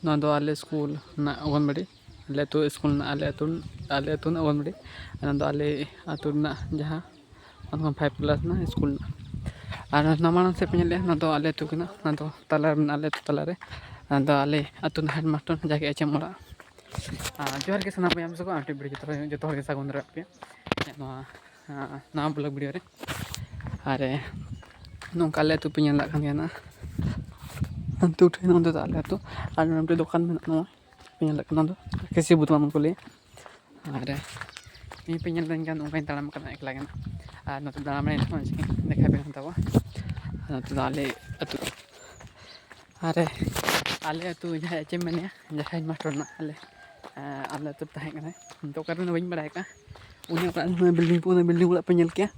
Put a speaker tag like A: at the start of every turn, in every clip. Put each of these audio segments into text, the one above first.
A: ᱱᱚᱣᱟ ᱫᱚ ᱟᱞᱮ ᱥᱠᱩᱞ ᱨᱮᱱᱟᱜ ᱚᱝᱜᱚᱱᱵᱟᱲᱤ ᱟᱞᱮ ᱟᱹᱛᱩ ᱥᱠᱩᱞ ᱨᱮᱱᱟᱜ ᱟᱞᱮ ᱟᱹᱛᱩ ᱨᱮᱱᱟᱜ ᱚᱝᱜᱚᱱᱵᱟᱲᱤ ᱚᱱᱟ ᱫᱚ ᱟᱞᱮ ᱟᱹᱛᱩ ᱨᱮᱱᱟᱜ ᱡᱟᱦᱟᱸ 5 ᱠᱞᱟᱥ ᱨᱮᱱᱟᱜ ᱥᱠᱩᱞ ᱟᱨ ᱱᱚᱣᱟ ᱢᱟᱲᱟᱝ ᱥᱮᱫ ᱯᱮ ᱧᱮᱞᱮᱜᱼᱟ ᱱᱚᱣᱟ ᱫᱚ ᱟᱞᱮ ᱟᱹᱛᱩ ᱠᱟᱱᱟ ᱱᱚᱣᱟ ᱫᱚ ᱛᱟᱞᱟ ᱨᱮ ᱟᱞᱮ ᱟᱹᱛᱩ ᱛᱟᱞᱟᱨᱮ ᱟᱫᱚ ᱟᱞᱮ ᱟᱹᱛᱩ ᱨᱮᱱ ᱦᱮᱰ ᱢᱟᱥᱴᱟᱨ ᱡᱟᱜᱮ ᱮᱪᱮᱢ ᱚᱲᱟᱜ ᱡᱚᱦᱟᱨ ᱜᱮ ᱥᱟᱱᱟᱢ ᱵᱚᱭᱦᱟ ᱢᱤᱥᱤ ᱠᱚ ᱟᱨᱴᱤ ᱵᱷᱤᱰᱤᱭᱳ ᱡᱚᱛᱚ ᱦᱚᱲ ᱜᱮ ᱥᱟᱹᱜᱩᱱ ᱫᱟᱨᱟᱢ ᱯᱮ ᱱᱚᱣᱟ ᱱᱟᱣᱟ ᱵᱞᱚᱜ ᱵᱷᱤᱰᱤᱭᱳ ᱨᱮ ᱟᱨ ᱱᱚᱝᱠᱟ ᱟᱞᱮ ᱟᱹᱛᱩ ᱯᱮ ᱧᱮᱞ ᱫᱟᱲᱮᱭᱟᱜ ᱠᱟᱱ ᱜᱮᱭᱟ ᱱᱟᱜ ᱟᱹᱛᱩ ᱴᱷᱮᱱ ᱱᱚᱸᱰᱮ ᱫᱚ ᱟᱞᱮ ᱟᱹᱛᱩ ᱟᱨ ᱱᱚᱸᱰᱮ ᱫᱚᱠᱟᱱ ᱢᱮᱱᱟᱜᱼᱟ ᱱᱚᱣᱟ ᱯᱮ ᱧᱮᱞ ᱫᱟᱲᱮᱭᱟᱜ ᱠᱟᱱᱟ ᱱᱚᱣᱟ ᱫᱚ ᱠᱤᱥᱤ ᱵᱩᱛᱟᱢ ᱠᱚ ᱞᱟᱹᱭᱟ ᱟᱨ ᱤᱧ ᱯᱮ ᱧᱮᱞ ᱫᱟᱹᱧ ᱠᱷᱟᱱ ᱚᱱᱠᱟᱧ ᱛᱟᱲᱟᱢ ᱠᱟᱱᱟ ᱮᱠᱞᱟ ᱜᱮ ᱟᱨ ᱱᱚᱛᱮ ᱫᱟᱬᱟᱱ ᱨᱮᱱᱟᱜ ᱫᱮᱠᱷᱟ ᱵᱮᱱ ᱛᱟᱵᱚᱱᱟ ᱱᱚᱛᱮ ᱫᱚ ᱟᱞᱮ ᱟᱹᱛᱩ ᱟᱨ ᱟᱞᱮ ᱟᱹᱛᱩ ᱡᱟᱦᱟᱸᱭ ᱪᱮᱫ ᱮᱢ ᱢᱮᱱᱮᱜᱼᱟ ᱡᱟᱦᱟᱸᱭ ᱢᱟᱥᱴᱟᱨ ᱨᱮᱱᱟᱜ ᱟᱞᱮ ᱟᱹᱛᱩ ᱨᱮ ᱛᱟᱦᱮᱸ ᱠᱟᱱᱟᱭ ᱱᱤᱛᱚᱜ ᱚᱠᱟᱨᱮ ᱵᱟᱹᱧ ᱵᱟᱲᱟᱭ ᱠᱟᱜᱼᱟ ᱩᱱᱤ ᱚᱲᱟᱜ ᱵᱤᱞᱰᱤᱝ ᱚᱲᱟᱜ ᱯᱮ ᱧᱮᱞ ᱠᱮᱜᱼᱟ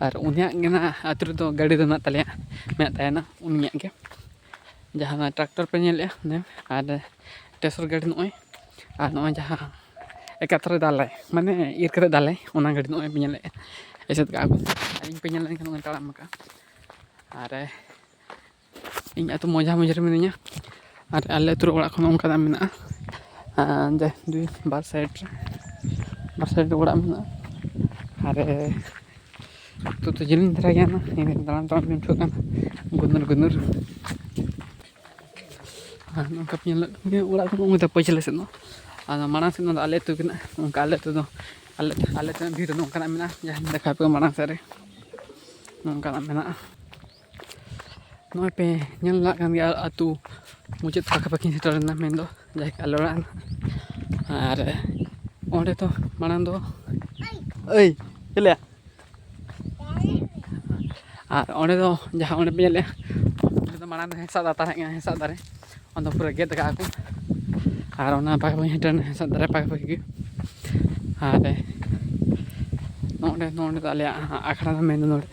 A: ᱟᱨ ᱩᱱᱤᱭᱟᱜ ᱜᱮ ᱱᱟᱜ ᱟᱹᱛᱩ ᱨᱮᱫᱚ ᱜᱟᱹᱰᱤ ᱫᱚ ᱢᱮᱱᱟᱜ ᱛᱟᱞᱮᱭᱟ ᱢᱮᱱᱟᱜ ᱛᱟᱭᱟ ᱩᱱᱤᱭᱟᱜ ᱜᱮ ᱡᱟᱦᱟᱸ ᱴᱨᱟᱠᱴᱚᱨ ᱯᱮ ᱧᱮᱞᱮᱜᱼᱟ ᱟᱨ ᱴᱮᱥᱚᱨ ᱜᱟᱹᱰᱤ ᱱᱚᱜᱼᱚᱭ ᱟᱨ ᱱᱚᱜᱼᱚᱭ ᱡᱟᱦᱟᱸ ᱮᱠᱟᱛᱛᱚᱨᱮ ᱫᱟᱞᱟᱭ ᱢᱟᱱᱮ ᱤᱨ ᱠᱟᱛᱮ ᱫᱟᱞᱟᱭ ᱚᱱᱟ ᱜᱟᱹᱰᱤ ᱱᱚᱜᱼᱚᱭ ᱯᱮ ᱧᱮᱞᱮᱜᱼᱟ ᱮᱥᱮᱫ ᱠᱟᱜᱼᱟ ᱠᱚ ᱟᱨ ᱤᱧ ᱯᱮ ᱧᱮᱞ ᱞᱮᱱᱠᱷᱟᱱ ᱱᱚᱜᱼᱚᱭ ᱛᱟᱲᱟᱢ ᱠᱟᱜᱼᱟ ᱟᱨ ᱤᱧ ᱟᱹᱛᱩ ᱢᱟᱡᱷᱟ ᱢᱟᱡᱷᱤ ᱨᱮ ᱢᱤᱱᱟᱹᱧᱟ ᱟᱨ ᱟᱞᱮ ᱟᱹᱛᱩ ᱨᱮ ᱚᱲᱟᱜ ᱠᱷᱚᱱ ᱚᱱᱠᱟᱱᱟᱜ ᱢᱮᱱᱟᱜᱼᱟ ᱵᱟᱨ ᱥᱟᱭᱤᱰ ᱨᱮ ᱚᱲᱟᱜ ᱢᱮᱱᱟᱜᱼᱟ ᱟᱨ ᱟᱹᱛᱩ ᱫᱚ ᱡᱮᱞᱮᱧ ᱫᱷᱟᱨᱟ ᱜᱮᱭᱟ ᱛᱟᱲᱟᱢ ᱛᱮᱧ ᱟᱹᱭᱠᱟᱹᱜ ᱠᱟᱱᱟ ᱜᱩᱱᱟᱹᱨ ᱟᱨ ᱱᱚᱝᱠᱟ ᱯᱮ ᱧᱮᱞ ᱚᱲᱟᱜ ᱠᱷᱚᱱ ᱯᱟᱹᱪᱷᱞᱟᱹ ᱥᱮᱫ ᱫᱚ ᱟᱫᱚ ᱢᱟᱲᱟᱝ ᱥᱮᱫ ᱫᱚ ᱟᱞᱮ ᱟᱹᱛᱩ ᱠᱟᱱᱟ ᱚᱱᱠᱟ ᱟᱞᱮ ᱟᱹᱛᱩ ᱫᱚ ᱟᱞᱮ ᱟᱹᱛᱩ ᱵᱷᱤᱛ ᱨᱮ ᱱᱚᱝᱠᱟᱱᱟᱜ ᱢᱮᱱᱟᱜᱼᱟ ᱡᱟᱦᱟᱸ ᱫᱮᱠᱷᱟᱣ ᱯᱮ ᱢᱟᱲᱟᱝ ᱥᱮᱫ ᱨᱮ ᱱᱚᱝᱠᱟᱱᱟᱜ ᱢᱮᱱᱟᱜᱼᱟ ᱱᱚᱜᱼᱚᱭ ᱯᱮ ᱧᱮᱞ ᱫᱟᱲᱮᱭᱟᱜ ᱠᱟᱱ ᱜᱮᱭᱟ ᱟᱹᱛᱩ ᱢᱩᱪᱟᱹᱫ ᱯᱟᱠᱟᱼᱯᱟᱠᱤ ᱥᱮᱴᱮᱨᱮᱱᱟ ᱢᱮᱱᱫᱚ ᱡᱟᱦᱟᱸᱭ ᱟᱞᱮ ᱚᱲᱟᱜ ᱟᱨ ᱚᱸᱰᱮ ᱫᱚ ᱢᱟᱲᱟᱝ ᱫᱚ ᱪᱮᱞᱮᱭᱟ ᱟᱨ ᱚᱸᱰᱮ ᱫᱚ ᱡᱟᱦᱟᱸ ᱚᱸᱰᱮ ᱯᱮ ᱧᱮᱞᱮᱜᱼᱟ ᱚᱸᱰᱮ ᱫᱚ ᱢᱟᱲᱟᱝ ᱫᱚ ᱦᱮᱸᱥᱟᱜ ᱫᱟᱨᱮ ᱛᱟᱦᱮᱸ ᱠᱟᱱᱟ ᱦᱮᱸᱥᱟᱜ ᱫᱟᱨᱮ ᱚᱱᱟ ᱫᱚ ᱯᱩᱨᱟᱹ ᱜᱮᱫ ᱠᱟᱜᱼᱟ ᱠᱚ ᱟᱨ ᱚᱱᱟ ᱯᱟᱠᱟᱼᱯᱟᱠᱤ ᱦᱮᱸᱥᱟᱜ ᱫᱟᱨᱮ ᱯᱟᱠᱟᱼᱯᱟᱠᱤ ᱜᱮ ᱟᱨ ᱱᱚᱸᱰᱮ ᱫᱚ ᱟᱞᱮᱭᱟᱜ ᱟᱠᱷᱲᱟ ᱫᱚ ᱢᱮᱱᱫᱚ ᱱᱚᱰᱮ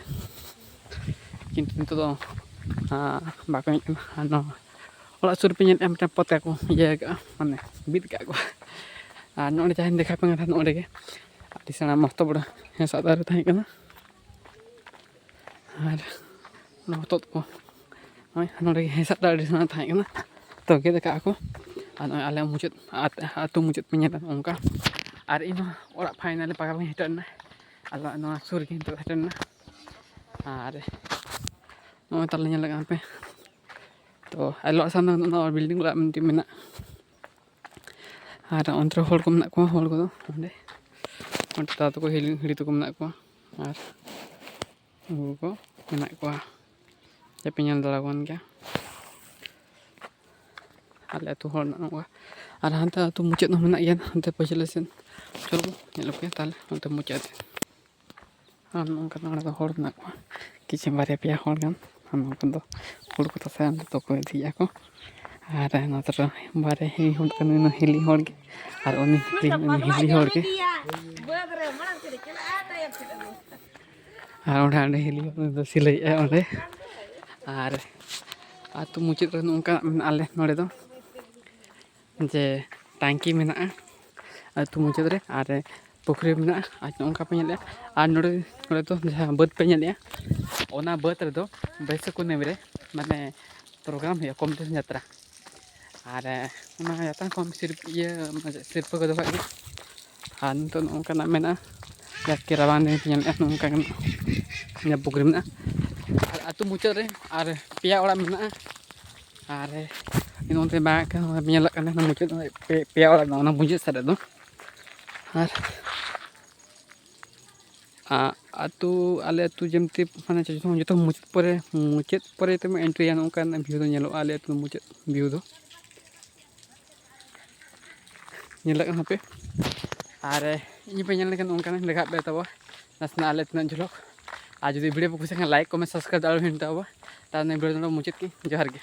A: ᱠᱤᱱᱛᱩ ᱱᱤᱛᱚᱜ ᱫᱚ ᱵᱟᱠᱚ ᱦᱮᱡ ᱠᱟᱱᱟ ᱟᱨ ᱱᱚᱣᱟ ᱚᱲᱟᱜ ᱥᱩᱨ ᱨᱮᱯᱮ ᱧᱮᱞᱮᱜᱼᱟ ᱢᱤᱫᱴᱟᱝ ᱯᱚᱛᱟ ᱠᱚ ᱤᱭᱟᱹ ᱠᱟᱜᱼᱟ ᱢᱟᱱᱮ ᱵᱤᱫ ᱠᱟᱜᱼᱟ ᱠᱚ ᱟᱨ ᱱᱚᱸᱰᱮ ᱡᱟᱦᱟᱸᱧ ᱫᱮᱠᱷᱟᱣ ᱯᱮ ᱠᱟᱱ ᱱᱚᱸᱰᱮ ᱜᱮ ᱟᱹᱰᱤ ᱥᱮᱬᱟ ᱢᱚᱥᱛᱚ ᱵᱚᱲᱚ ᱦᱮᱸᱥᱟᱜ ᱫᱟᱨᱮ ᱛᱟᱦᱮᱸ ᱠᱟᱱᱟ ᱟᱨ ᱚᱱᱟ ᱦᱚᱛᱚᱫ ᱠᱚ ᱱᱚᱜᱼᱚᱭ ᱱᱚᱸᱰᱮ ᱜᱮ ᱦᱮᱸᱥᱟᱜ ᱫᱟᱨᱮ ᱟᱹᱰᱤ ᱥᱮᱬᱟ ᱛᱟᱦᱮᱸ ᱠᱟᱱᱟ ᱛᱚ ᱜᱮᱫ ᱠᱟᱜᱼᱟ ᱠᱚ ᱟᱨ ᱱᱚᱜᱼᱚᱭ ᱟᱞᱮ ᱢᱩᱪᱟᱹᱫ ᱟᱹᱛᱩ ᱢᱩᱪᱟᱹᱫ ᱯᱮ ᱧᱮᱞᱟ ᱚᱱᱠᱟ ᱟᱨ ᱤᱧᱦᱚᱸ ᱚᱲᱟᱜ ᱯᱷᱟᱭᱱᱟᱞ ᱯᱟᱠᱟᱼᱯᱟᱠᱤ ᱥᱮᱴᱮᱨᱱᱟ ᱟᱫᱚ ᱱᱚᱣᱟ ᱥᱩᱨ ᱨᱮᱜᱮ ᱱᱤᱛᱚᱜ ᱥᱮᱴᱮᱨᱱᱟ ᱟᱨ ᱱᱚᱜᱼᱚᱭ ᱛᱟᱞᱮ ᱧᱮᱞ ᱠᱟᱱ ᱯᱮ ᱛᱚ ᱟᱞᱮ ᱚᱲᱟᱜ ᱥᱟᱢᱱᱮ ᱫᱚ ᱵᱤᱞᱰᱤᱝ ᱚᱲᱟᱜ ᱢᱤᱫᱴᱤᱡ ᱢᱮᱱᱟᱜᱼᱟ ᱟᱨ ᱚᱱᱛᱮ ᱨᱮ ᱦᱚᱲ ᱠᱚ ᱢᱮᱱᱟᱜ ᱠᱚᱣᱟ ᱦᱚᱲ ᱠᱚᱫᱚ ᱚᱸᱰᱮ ᱫᱟᱫᱟ ᱛᱟᱠᱚ ᱦᱤᱞᱤ ᱛᱟᱠᱚ ᱢᱮᱱᱟᱜ ᱠᱚᱣᱟ ᱟᱨ ᱩᱱᱠᱩ ᱠᱚ ᱢᱮᱱᱟᱜ ᱠᱚᱣᱟ ᱯᱮ ᱧᱮᱞ ᱫᱟᱲᱮᱭᱟᱵᱚᱱ ᱜᱮᱭᱟ ᱟᱞᱮ ᱟᱹᱛᱩ ᱦᱚᱲ ᱱᱚᱜᱼᱚ ᱟᱨ ᱦᱟᱱᱛᱮ ᱟᱹᱛᱩ ᱢᱩᱪᱟᱹᱫ ᱦᱚᱸ ᱢᱮᱱᱟᱜ ᱜᱮᱭᱟ ᱦᱟᱱᱛᱮ ᱯᱟᱹᱪᱷᱞᱟᱹ ᱥᱮᱫ ᱪᱚᱞᱚ ᱧᱮᱞ ᱯᱮ ᱛᱟᱦᱚᱞᱮ ᱚᱱᱛᱮ ᱢᱩᱪᱟᱹᱫ ᱟᱨ ᱱᱚᱝᱠᱟ ᱱᱚᱰᱮ ᱫᱚ ᱦᱚᱲ ᱢᱮᱱᱟᱜ ᱠᱚᱣᱟ ᱠᱤᱪᱷᱩ ᱵᱟᱨᱭᱟ ᱯᱮᱭᱟ ᱦᱚᱲ ᱜᱟᱱ ᱟᱨ ᱱᱚᱝᱠᱟ ᱫᱚ ᱦᱩᱲᱩ ᱠᱚ ᱛᱟᱥᱮᱭᱟ ᱚᱱᱛᱮ ᱫᱚᱠᱚ ᱤᱫᱤᱭᱮᱜᱼᱟ ᱠᱚ ᱟᱨ ᱱᱚᱛᱮ ᱨᱮ ᱵᱟᱨᱭᱟ ᱦᱤᱞᱤ ᱦᱚᱲ ᱠᱟᱱᱟ ᱦᱤᱞᱤ ᱦᱚᱲ ᱜᱮ ᱟᱨ ᱩᱱᱤ ᱦᱤᱞᱤ ᱦᱚᱲ ᱜᱮ ᱟᱨ ᱚᱸᱰᱮ ᱦᱤᱞᱤ ᱦᱚᱲ ᱫᱚ ᱥᱤᱞᱟᱹᱭᱮᱜᱼᱟᱭ ᱚᱸᱰᱮ ᱟᱨ ᱟᱹᱛᱩ ᱢᱩᱪᱟᱹᱫ ᱨᱮ ᱱᱚᱝᱠᱟ ᱟᱞᱮ ᱱᱚᱰᱮ ᱫᱚ ᱡᱮ ᱴᱟᱝᱠᱤ ᱢᱮᱱᱟᱜᱼᱟ ᱟᱹᱛᱩ ᱢᱩᱪᱟᱹᱫ ᱨᱮ ᱟᱨ ᱯᱩᱠᱷᱨᱤ ᱢᱮᱱᱟᱜᱼᱟ ᱟᱨ ᱱᱚᱝᱠᱟ ᱯᱮ ᱧᱮᱞᱮᱜᱼᱟ ᱟᱨ ᱱᱚᱰᱮ ᱫᱚ ᱡᱟᱦᱟᱸ ᱵᱟᱹᱫᱽ ᱯᱮ ᱧᱮᱞᱮᱜᱼᱟ ᱚᱱᱟ ᱵᱟᱹᱫᱽ ᱨᱮᱫᱚ ᱵᱟᱹᱭᱥᱟᱹᱠᱷ ᱠᱩᱱᱟᱹᱢᱤ ᱨᱮ ᱢᱟᱱᱮ ᱯᱨᱳᱜᱨᱟᱢ ᱦᱩᱭᱩᱜᱼᱟ ᱠᱚᱢᱯᱤᱴᱤᱥᱮᱱ ᱡᱟᱛᱨᱟ ᱟᱨ ᱚᱱᱟ ᱡᱟᱛᱨᱟ ᱠᱷᱚᱱ ᱥᱤᱨᱯᱟᱹ ᱠᱚ ᱫᱚᱦᱚ ᱠᱟᱜ ᱜᱮᱭᱟ ᱟᱨ ᱱᱤᱛᱚᱜ ᱱᱚᱝᱠᱟᱱᱟᱜ ᱢᱮᱱᱟᱜᱼᱟ ᱡᱟᱹᱥᱛᱤ ᱨᱟᱵᱟᱝ ᱫᱤᱱ ᱯᱮ ᱧᱮᱞᱮᱜᱼᱟ ᱱᱚᱝᱠᱟ ᱯᱩᱠᱷᱨᱤ ᱢᱮᱱᱟᱜᱼᱟ ᱟᱨ ᱟᱹᱛᱩ ᱢᱩᱪᱟᱹᱫ ᱨᱮ ᱟᱨ ᱯᱮᱭᱟ ᱚᱲᱟᱜ ᱢᱮᱱᱟᱜᱼᱟ ᱟᱨ ᱱᱚᱛᱮ ᱵᱟᱝ ᱧᱮᱞᱚᱜ ᱠᱟᱱᱟ ᱢᱩᱪᱟᱹᱫ ᱯᱮᱭᱟ ᱚᱲᱟᱜ ᱫᱚ ᱚᱱᱟ ᱢᱩᱪᱟᱹᱫ ᱥᱮᱫ ᱨᱮᱫᱚ ᱟᱨ ᱟᱹᱛᱩ ᱟᱞᱮ ᱟᱹᱛᱩ ᱡᱮᱢᱛᱤ ᱢᱟᱱᱮ ᱡᱚᱛᱚ ᱢᱩᱪᱟᱹᱫ ᱯᱚᱨᱮ ᱛᱮᱢ ᱮᱱᱴᱨᱤᱭᱟ ᱱᱚᱝᱠᱟᱱᱟᱜ ᱵᱷᱤᱭᱩ ᱫᱚ ᱧᱮᱞᱚᱜᱼᱟ ᱟᱞᱮ ᱟᱹᱛᱩ ᱢᱩᱪᱟᱹᱫ ᱵᱷᱤᱭᱩ ᱫᱚ ᱧᱮᱞᱚᱜ ᱠᱟᱱᱟ ᱯᱮ ᱟᱨ ᱤᱧ ᱯᱮ ᱧᱮᱞ ᱞᱮᱠᱷᱟᱱ ᱚᱱᱠᱟᱱᱟᱜ ᱫᱮᱠᱷᱟᱣ ᱯᱮ ᱛᱟᱵᱚ ᱱᱟᱥᱮᱱᱟᱜ ᱟᱞᱮ ᱛᱤᱱᱟᱹᱜ ᱡᱷᱚᱞᱚᱠ ᱟᱨ ᱡᱩᱫᱤ ᱵᱷᱤᱰᱤᱭᱳ ᱯᱮ ᱠᱩᱥᱤᱭᱟᱜ ᱠᱷᱟᱱ ᱞᱟᱭᱤᱠ ᱠᱚᱢᱮᱱᱴ ᱥᱟᱵᱥᱠᱨᱟᱭᱤᱵ ᱫᱟᱲᱮᱭᱟᱜᱼᱟ ᱛᱟᱦᱚᱞᱮ ᱵᱷᱤᱰᱤᱭᱳ ᱫᱚ ᱢᱩᱪᱟᱹᱫ ᱠᱤ ᱡᱚᱦᱟᱨ ᱜᱮ